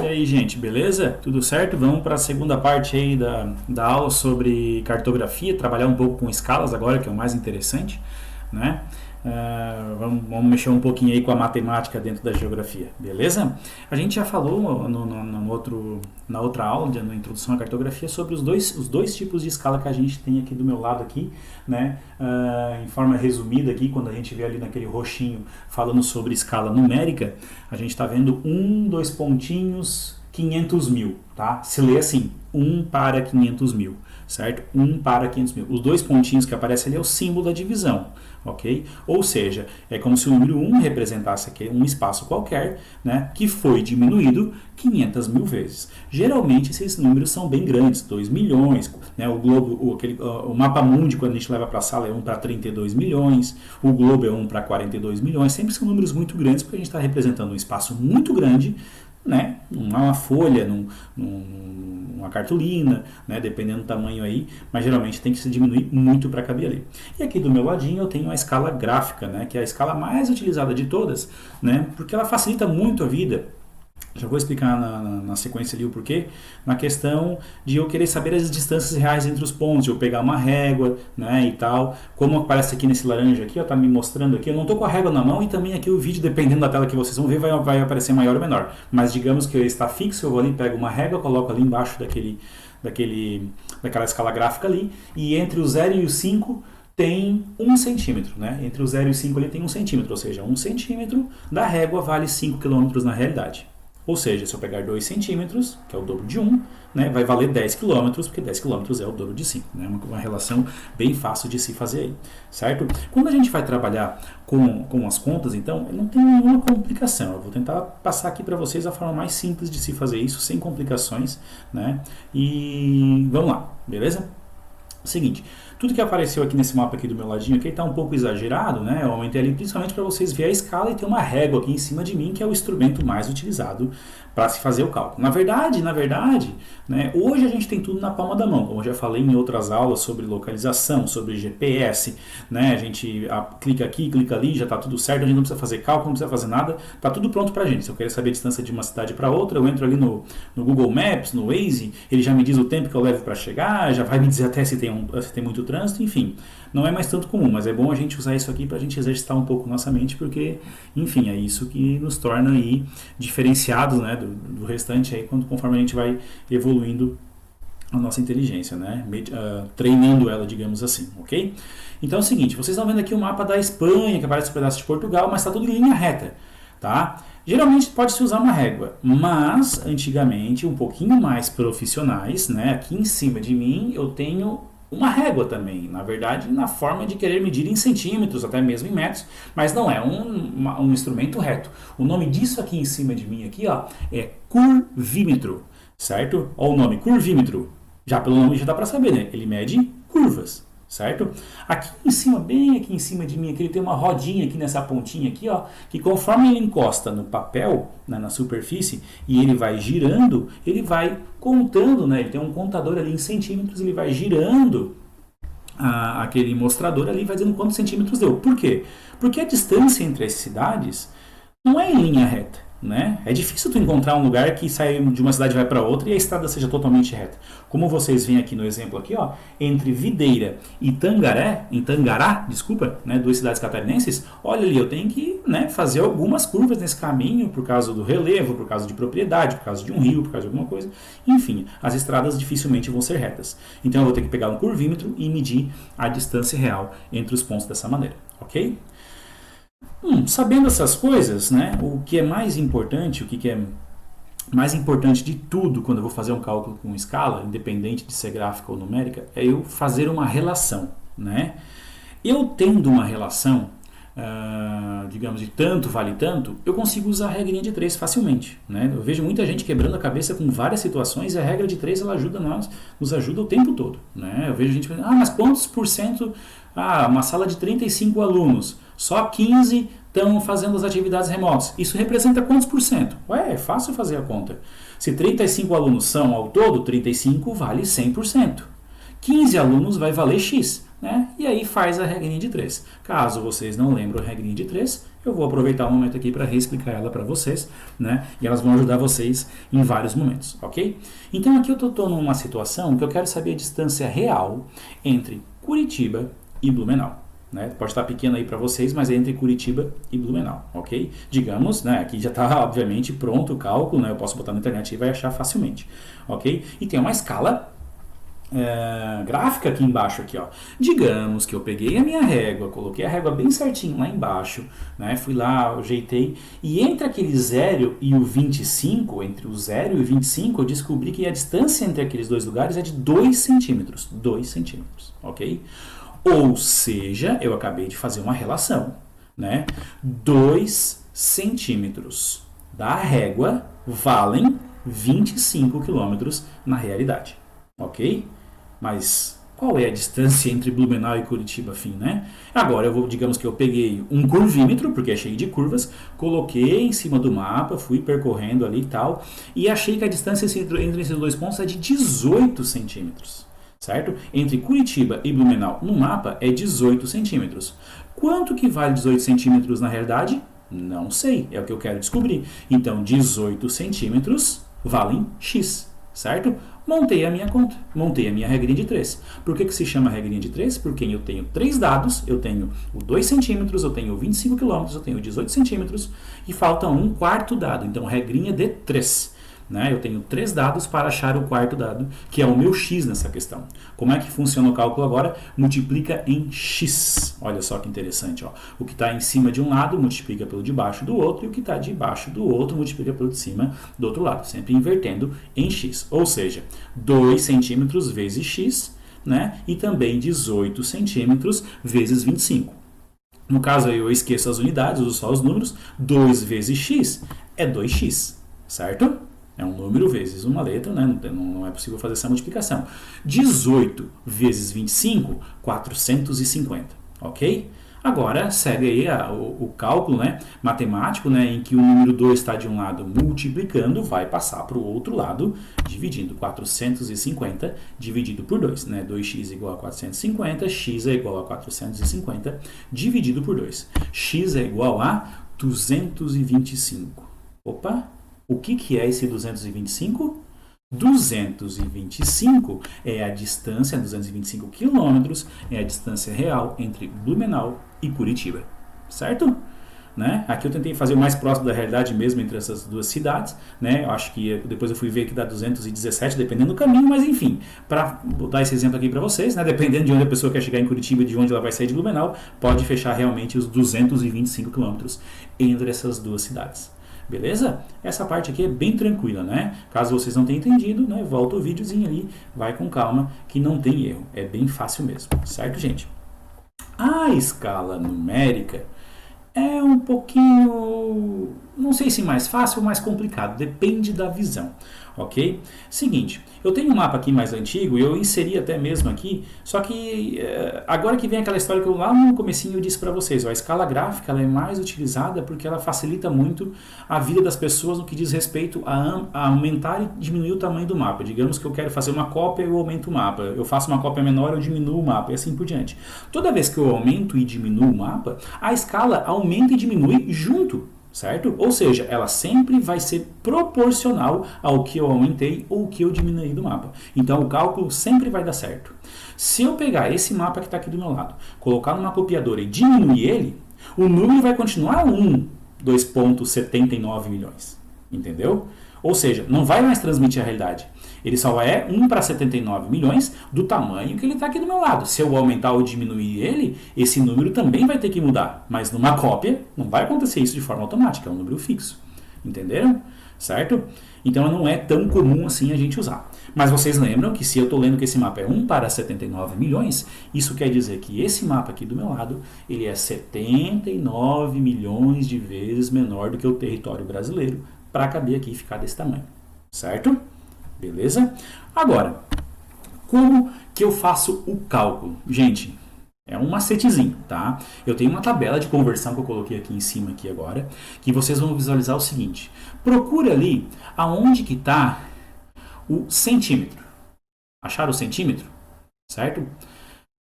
E aí, gente, beleza? Tudo certo? Vamos para a segunda parte aí da aula sobre cartografia, trabalhar um pouco com escalas agora, que é o mais interessante, né? Vamos mexer um pouquinho aí com a matemática dentro da geografia, beleza? A gente já falou na outra aula, na introdução à cartografia, sobre os dois tipos de escala que a gente tem aqui do meu lado aqui, né? Em forma resumida aqui, quando a gente vê ali naquele roxinho falando sobre escala numérica, a gente está vendo 2 pontinhos, 500 mil, tá? Se lê assim, 1 para 500 mil, certo? 1 para 500 mil. Os 2 pontinhos que aparecem ali é o símbolo da divisão, ok? Ou seja, é como se o número 1 representasse aqui um espaço qualquer, né, que foi diminuído 500 mil vezes. Geralmente esses números são bem grandes, 2 milhões, né, o globo, o mapa mundi, quando a gente leva para a sala, é 1 para 32 milhões, o globo é 1 para 42 milhões, sempre são números muito grandes, porque a gente está representando um espaço muito grande, né, uma folha, uma cartolina, né, dependendo do tamanho aí, mas geralmente tem que se diminuir muito para caber ali. E aqui do meu ladinho eu tenho a escala gráfica, né, que é a escala mais utilizada de todas, né, porque ela facilita muito a vida. Já vou explicar na sequência ali o porquê, na questão de eu querer saber as distâncias reais entre os pontos, de eu pegar uma régua, né, e tal, como aparece aqui nesse laranja aqui, ó, tá me mostrando aqui, eu não estou com a régua na mão e também aqui o vídeo, dependendo da tela que vocês vão ver, vai aparecer maior ou menor, mas digamos que ele está fixo, eu vou ali, pego uma régua, coloco ali embaixo daquela escala gráfica ali, e entre o 0 e o 5 tem 1 centímetro, né? Entre o 0 e o 5 ali tem 1 centímetro, ou seja, 1 centímetro da régua vale 5 quilômetros na realidade. Ou seja, se eu pegar 2 centímetros, que é o dobro de 1, né, vai valer 10 quilômetros, porque 10 quilômetros é o dobro de 5. Né? Uma relação bem fácil de se fazer aí, certo? Quando a gente vai trabalhar com as contas, então, não tem nenhuma complicação. Eu vou tentar passar aqui para vocês a forma mais simples de se fazer isso, sem complicações, né? E vamos lá, beleza? Seguinte, tudo que apareceu aqui nesse mapa aqui do meu ladinho aqui está um pouco exagerado, né? Eu aumentei ali principalmente para vocês verem a escala e ter uma régua aqui em cima de mim, que é o instrumento mais utilizado para se fazer o cálculo. Na verdade, né, hoje a gente tem tudo na palma da mão, como eu já falei em outras aulas sobre localização, sobre GPS, né? A gente clica aqui, clica ali, já está tudo certo, a gente não precisa fazer cálculo, não precisa fazer nada, está tudo pronto para a gente. Se eu querer saber a distância de uma cidade para outra, eu entro ali no Google Maps, no Waze, ele já me diz o tempo que eu levo para chegar, já vai me dizer até se tem muito trânsito, enfim. Não é mais tanto comum, mas é bom a gente usar isso aqui para a gente exercitar um pouco nossa mente, porque, enfim, é isso que nos torna aí diferenciados, né, do restante aí, conforme a gente vai evoluindo a nossa inteligência, né, treinando ela, digamos assim, ok? Então é o seguinte, vocês estão vendo aqui o mapa da Espanha, que aparece um pedaço de Portugal, mas está tudo em linha reta, tá? Geralmente pode-se usar uma régua, mas antigamente, um pouquinho mais profissionais, né, aqui em cima de mim eu tenho uma régua também, na verdade, na forma de querer medir em centímetros, até mesmo em metros, mas não é um instrumento reto. O nome disso aqui em cima de mim aqui, ó, é curvímetro, certo? Olha o nome, curvímetro. Já pelo nome já dá para saber, né? Ele mede curvas, certo? Aqui em cima, bem aqui em cima de mim, aqui, ele tem uma rodinha aqui nessa pontinha aqui, ó, que conforme ele encosta no papel, né, na superfície, e ele vai girando, ele vai contando, né? Ele tem um contador ali em centímetros, ele vai girando aquele mostrador ali, vai dizendo quantos centímetros deu. Por quê? Porque a distância entre as cidades não é em linha reta. Né? É difícil tu encontrar um lugar que sai de uma cidade e vai para outra e a estrada seja totalmente reta. Como vocês veem aqui no exemplo aqui, ó, entre Videira e Tangará, né, 2 cidades catarinenses, olha ali, eu tenho que, né, fazer algumas curvas nesse caminho por causa do relevo, por causa de propriedade, por causa de um rio, por causa de alguma coisa. Enfim, as estradas dificilmente vão ser retas. Então eu vou ter que pegar um curvímetro e medir a distância real entre os pontos dessa maneira, ok? Sabendo essas coisas, né, o que é mais importante, o que é mais importante de tudo quando eu vou fazer um cálculo com escala, independente de ser gráfica ou numérica, é eu fazer uma relação, né? Eu tendo uma relação, digamos, de tanto vale tanto, eu consigo usar a regrinha de 3 facilmente, né? Eu vejo muita gente quebrando a cabeça com várias situações e a regra de 3 ela ajuda nos ajuda o tempo todo, né? Eu vejo gente pensando, mas quantos por cento, uma sala de 35 alunos, só 15 estão fazendo as atividades remotas. Isso representa quantos por cento? É fácil fazer a conta. Se 35 alunos são ao todo, 35 vale 100%. 15 alunos vai valer X. né? E aí faz a regrinha de 3. Caso vocês não lembram a regrinha de 3, eu vou aproveitar o momento aqui para reexplicar ela para vocês, né? E elas vão ajudar vocês em vários momentos, ok? Então aqui eu estou numa situação que eu quero saber a distância real entre Curitiba e Blumenau. Né? Pode estar pequeno aí para vocês, mas é entre Curitiba e Blumenau, ok? Digamos, né, aqui já está obviamente pronto o cálculo, né? Eu posso botar na internet e vai achar facilmente, ok? E tem uma escala gráfica aqui embaixo, aqui, ó. Digamos que eu peguei a minha régua, coloquei a régua bem certinho lá embaixo, né? Fui lá, ajeitei, e entre aquele 0 e o 25, entre o 0 e o 25, eu descobri que a distância entre aqueles dois lugares é de 2 centímetros, 2 centímetros, ok? Ou seja, eu acabei de fazer uma relação, né? 2 centímetros da régua valem 25 quilômetros na realidade, ok? Mas qual é a distância entre Blumenau e Curitiba, fim, né? Agora, digamos que eu peguei um curvímetro, porque é cheio de curvas, coloquei em cima do mapa, fui percorrendo ali e tal, e achei que a distância entre esses dois pontos é de 18 centímetros. Certo? Entre Curitiba e Blumenau no mapa é 18 centímetros. Quanto que vale 18 centímetros na realidade? Não sei, é o que eu quero descobrir. Então, 18 centímetros valem X, certo? Montei a minha conta, montei a minha regrinha de 3. Por que se chama regrinha de 3? Porque eu tenho 3 dados, eu tenho o 2 centímetros, eu tenho 25 quilômetros, eu tenho 18 centímetros e falta um quarto dado. Então, regrinha de 3. Né? Eu tenho 3 dados para achar o quarto dado, que é o meu x nessa questão. Como é que funciona o cálculo agora? Multiplica em x. Olha só que interessante. Ó. O que está em cima de um lado multiplica pelo de baixo do outro, e o que está debaixo do outro multiplica pelo de cima do outro lado, sempre invertendo em x. Ou seja, 2 centímetros vezes x, né? E também 18 centímetros vezes 25. No caso, eu esqueço as unidades, uso só os números. 2 vezes x é 2x, certo? É um número vezes uma letra, né? Não é possível fazer essa multiplicação. 18 vezes 25, 450, ok? Agora, segue aí o cálculo, né, matemático, né, em que o número 2 está de um lado multiplicando, vai passar para o outro lado, dividindo 450 dividido por 2. Né? 2x igual a 450, x é igual a 450 dividido por 2. X é igual a 225. Opa! O que é esse 225? 225 é a distância, 225 quilômetros, é a distância real entre Blumenau e Curitiba, certo? Né? Aqui eu tentei fazer o mais próximo da realidade mesmo entre essas duas cidades, né? Eu acho que depois eu fui ver que dá 217, dependendo do caminho, mas enfim, para dar esse exemplo aqui para vocês, né? Dependendo de onde a pessoa quer chegar em Curitiba e de onde ela vai sair de Blumenau, pode fechar realmente os 225 quilômetros entre essas duas cidades. Beleza? Essa parte aqui é bem tranquila, né? Caso vocês não tenham entendido, né? Volta o videozinho ali, vai com calma, que não tem erro. É bem fácil mesmo, certo, gente? A escala numérica é um pouquinho, não sei se mais fácil ou mais complicado, depende da visão, ok? Seguinte, eu tenho um mapa aqui mais antigo e eu inseri até mesmo aqui, só que agora que vem aquela história que eu lá no comecinho eu disse para vocês, ó, a escala gráfica ela é mais utilizada porque ela facilita muito a vida das pessoas no que diz respeito a aumentar e diminuir o tamanho do mapa. Digamos que eu quero fazer uma cópia, eu aumento o mapa, eu faço uma cópia menor, eu diminuo o mapa e assim por diante. Toda vez que eu aumento e diminuo o mapa, a escala aumenta e diminui junto. Certo? Ou seja, ela sempre vai ser proporcional ao que eu aumentei ou o que eu diminuí do mapa. Então, o cálculo sempre vai dar certo. Se eu pegar esse mapa que está aqui do meu lado, colocar numa copiadora e diminuir ele, o número vai continuar 2,79 milhões. Entendeu? Ou seja, não vai mais transmitir a realidade. Ele só é 1 para 79 milhões do tamanho que ele está aqui do meu lado. Se eu aumentar ou diminuir ele, esse número também vai ter que mudar. Mas numa cópia, não vai acontecer isso de forma automática, é um número fixo. Entenderam? Certo? Então não é tão comum assim a gente usar. Mas vocês lembram que se eu estou lendo que esse mapa é 1 para 79 milhões, isso quer dizer que esse mapa aqui do meu lado, ele é 79 milhões de vezes menor do que o território brasileiro para caber aqui e ficar desse tamanho. Certo? Beleza? Agora, como que eu faço o cálculo? Gente, é um macetezinho, tá? Eu tenho uma tabela de conversão que eu coloquei aqui em cima aqui agora, que vocês vão visualizar o seguinte. Procura ali aonde que está o centímetro. Acharam o centímetro? Certo?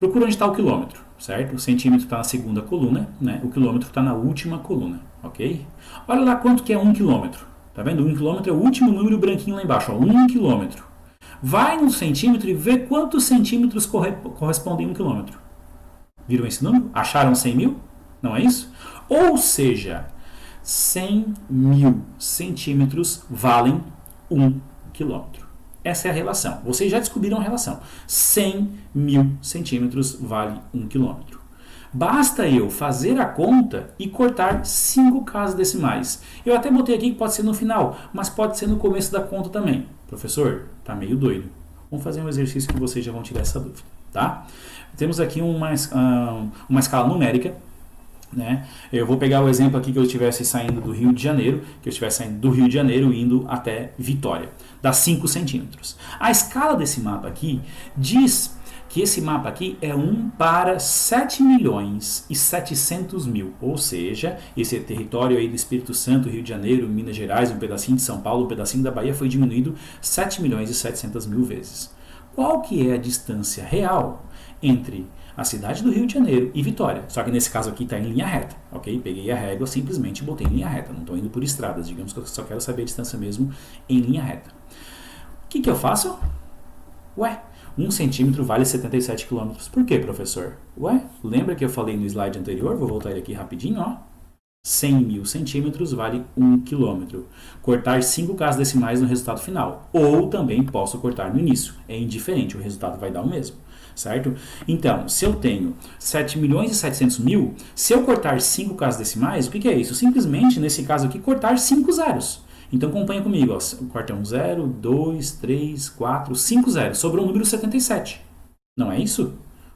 Procura onde está o quilômetro, certo? O centímetro está na segunda coluna, né? O quilômetro está na última coluna, ok? Olha lá quanto que é 1 quilômetro. Tá vendo? 1 quilômetro é o último número branquinho lá embaixo, ó, 1 quilômetro. Vai no centímetro e vê quantos centímetros correspondem a 1 quilômetro. Viram esse número? Acharam 100 mil? Não é isso? Ou seja, 100 mil centímetros valem 1 quilômetro. Essa é a relação. Vocês já descobriram a relação. 100 mil centímetros vale 1 quilômetro. Basta eu fazer a conta e cortar 5 casas decimais. Eu até botei aqui que pode ser no final, mas pode ser no começo da conta também. Professor, tá meio doido. Vamos fazer um exercício que vocês já vão tirar essa dúvida, tá? Temos aqui uma escala numérica, né? Eu vou pegar o exemplo aqui que eu estivesse saindo do Rio de Janeiro, indo até Vitória, dá 5 centímetros. A escala desse mapa aqui diz que esse mapa aqui é 1 para 7 milhões e 700 mil, ou seja, esse território aí do Espírito Santo, Rio de Janeiro, Minas Gerais, um pedacinho de São Paulo, um pedacinho da Bahia foi diminuído 7 milhões e 700 mil vezes. Qual que é a distância real entre a cidade do Rio de Janeiro e Vitória? Só que nesse caso aqui está em linha reta, ok? Peguei a régua, simplesmente botei em linha reta, não estou indo por estradas, digamos que eu só quero saber a distância mesmo em linha reta. O que eu faço? Ué, 1 centímetro vale 77 quilômetros. Por quê, professor? Ué, lembra que eu falei no slide anterior? Vou voltar ele aqui rapidinho, ó. 100 mil centímetros vale 1 quilômetro. Cortar 5 casas decimais no resultado final. Ou também posso cortar no início. É indiferente, o resultado vai dar o mesmo. Certo? Então, se eu tenho 7 milhões e 700 mil, se eu cortar 5 casas decimais, o que é isso? Simplesmente, nesse caso aqui, cortar 5 zeros. Então, acompanha comigo. Ó. Corta 1 zero, 2, 3, 4, 5 zeros. Sobrou o número 77. Não é isso?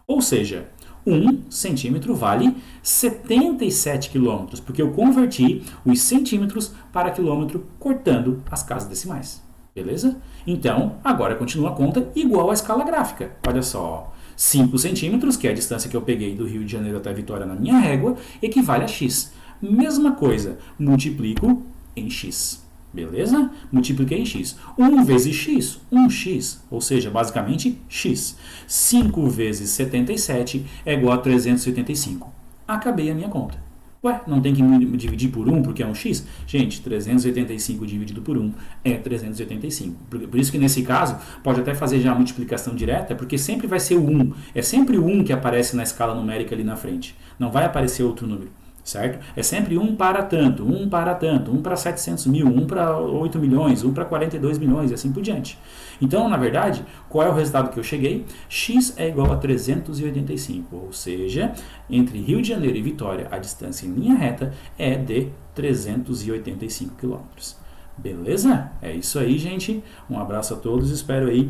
Ou seja, 1 centímetro vale 77 quilômetros, porque eu converti os centímetros para quilômetro cortando as casas decimais. Beleza? Então, agora continua a conta igual à escala gráfica. Olha só, 5 centímetros, que é a distância que eu peguei do Rio de Janeiro até Vitória na minha régua, equivale a x. Mesma coisa, multiplico em x. Beleza? Multipliquei em x. 1 vezes x, 1x, ou seja, basicamente x. 5 vezes 77 é igual a 385. Acabei a minha conta. Ué, não tem que dividir por 1 porque é um x? Gente, 385 dividido por 1 é 385. Por isso que nesse caso, pode até fazer já a multiplicação direta, porque sempre vai ser o 1. É sempre o 1 que aparece na escala numérica ali na frente. Não vai aparecer outro número. Certo? É sempre 1 para tanto, 1 para tanto, 1 para 700 mil, 1 para 8 milhões, 1 para 42 milhões e assim por diante. Então, na verdade, qual é o resultado que eu cheguei? X é igual a 385, ou seja, entre Rio de Janeiro e Vitória, a distância em linha reta é de 385 quilômetros. Beleza? É isso aí, gente. Um abraço a todos, espero aí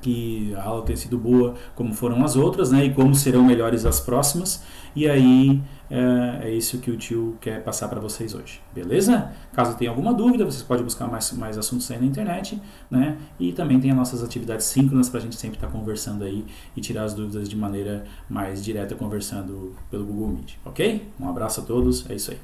que a aula tenha sido boa como foram as outras, né, e como serão melhores as próximas, e aí é isso que o tio quer passar para vocês hoje, beleza? Caso tenha alguma dúvida, vocês podem buscar mais assuntos aí na internet, né, e também tem as nossas atividades síncronas para a gente sempre estar conversando aí e tirar as dúvidas de maneira mais direta conversando pelo Google Meet, ok? Um abraço a todos, é isso aí.